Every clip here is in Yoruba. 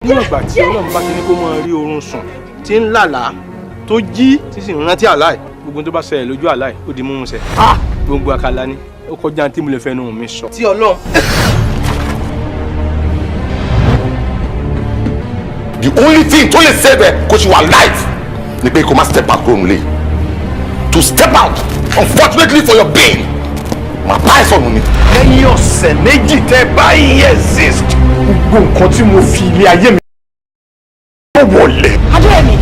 níwọ̀n ìgbà tí Ọlọ́run bá ti ní kó máa rí oorun sùn tí ń lálàá tó jí tí sì ń rántí àláì gbogbo tó bá ṣẹlẹ̀ lójú àláì ó di múmú ṣẹ. gbogbo àkàlà ni ó kọjá tí mo lè fẹ́ nu mi sọ. tí Ọlọ́run. The only thing tó lè save ẹ kó ṣe wà life ni pé kó má step out kúrò nílé. To step out unfortunately for your being máa bá ẹ sọnù ni. lẹ́yìn ọ̀sẹ̀ méjì tẹ́ báyìí exist gbogbo nǹkan tí mo fi ilé ayé mi tó wọlé. Adéyẹmí.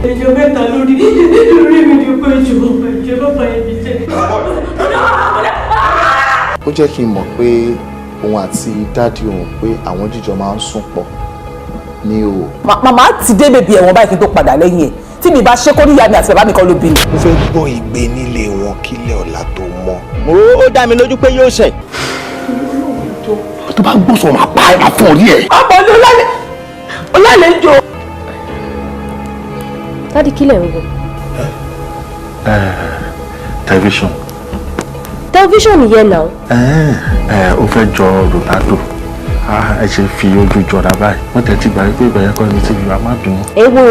èjò mẹ́ta lórí mi ni pé ìjọ bàbá ẹbí tẹ̀. ó jẹ́ kí n mọ̀ pé òun àti dáàdi òun pé àwọn jíjọ máa ń sùn pọ̀ ní o. màmá ti dé bèbí ẹ̀wọ̀n báyìí kí n tó padà lẹ́yìn ẹ̀ tí mi bá ṣe kó níyà mi àti bàbá mi kan ló bí mi. mo fẹ́ gbọ́ ìgbé nílé wọn kílẹ̀ ọ̀la tó mọ́. ó dá mi lójú pé yóò ṣẹ. tó bá gbọ́ sọ̀rọ̀ máa pa ẹ̀ máa fọ́ orí ẹ̀. ọmọ ní ọlálẹ̀ ń jò. Dádì kílẹ̀ ń wò. Television. Television yẹn náà. Ó fẹ́ jọ Ronaldo. Ẹ ṣe fi ojú jọra báyìí. Wọ́n tẹ̀ ti gbà pé ìbẹ̀rẹ̀ kọ́ ni TV wa má bínú. Èwo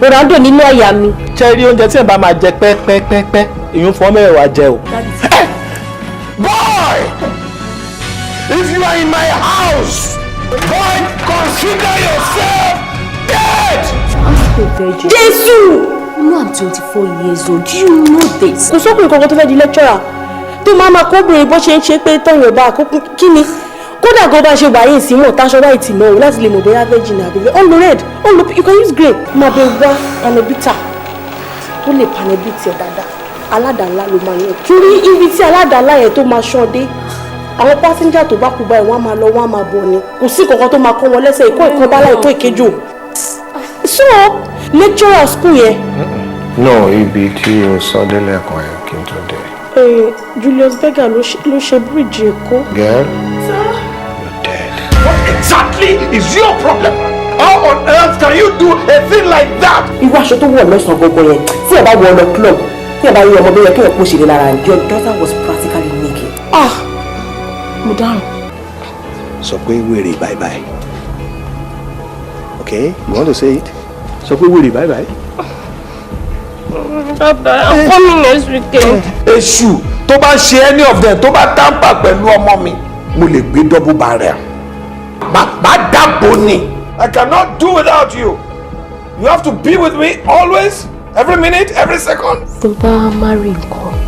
Ronaldo nínú ẹ̀yà mi. ṣe rí oúnjẹ tí ẹ bá máa jẹ pẹ́pẹ́pẹ́pẹ́ èyí fún ọmọ ẹ̀wà jẹ o. Boy, if you are in my house, boy, consider yourself dead. Jésù! You know I'm 24 years old. Do you know this? Kò sọ́kùnrin kankan tó fẹ́ di lecturer. Tó máa ma kóbìnrin bó ṣe ń ṣe pé tán Yorùbá àkókò kí ni? Kódà gan bá ṣe wáyé ìsímọ̀ táṣọ láì tì mọ́ o láti lè mọ̀ bóyá virgin àbí all red all you can use grape. Máa bẹ wá panebita tó lè panebiti ẹ̀ dáadáa. Aládàá-ńlá ló máa yẹ. Torí ibi tí aládàá-ńlá yẹn tó máa ṣán dé àwọn pásíńjà tó bá kú báyìí wọ́n á máa lọ wọ́n á máa bọ̀ ni. Kò sí kankan tó máa kọ́ wọn lẹ́sẹ̀ ìkó ìkan bálá ìkó ìkejò. So lecturer school yẹn. No, ibi tí o sọ délé ẹ̀kọ́ yẹn kí n tó dé. Julius Berger ló ṣe bíríìjì Èkó. Girl, you're dead. What exactly is your problem? How on earth can you do a thing like that? Irú aṣọ tó wọ̀ lọ́sàn-án gbogbo yẹn tí ẹ bá wọ lọ club tí ẹ bá rí ọmọ bẹ́ẹ̀ kí ẹ kó ṣe lé lára rẹ̀. Your daughter was practically naked. Mo dáhùn. Sọ pé wèrè bye bye. Okay, you want to say it? Sọ pé wèrè bye bye. Papa, I'm coming next weekend. Èṣù tó bá ṣe any of them tó bá tamper pẹ̀lú ọmọ mi mo lè gbé double barrel. Bàbá dàbò ni. I cannot do without you. You have to be with me always, every minute, every second. Tó bá marry nǹkan.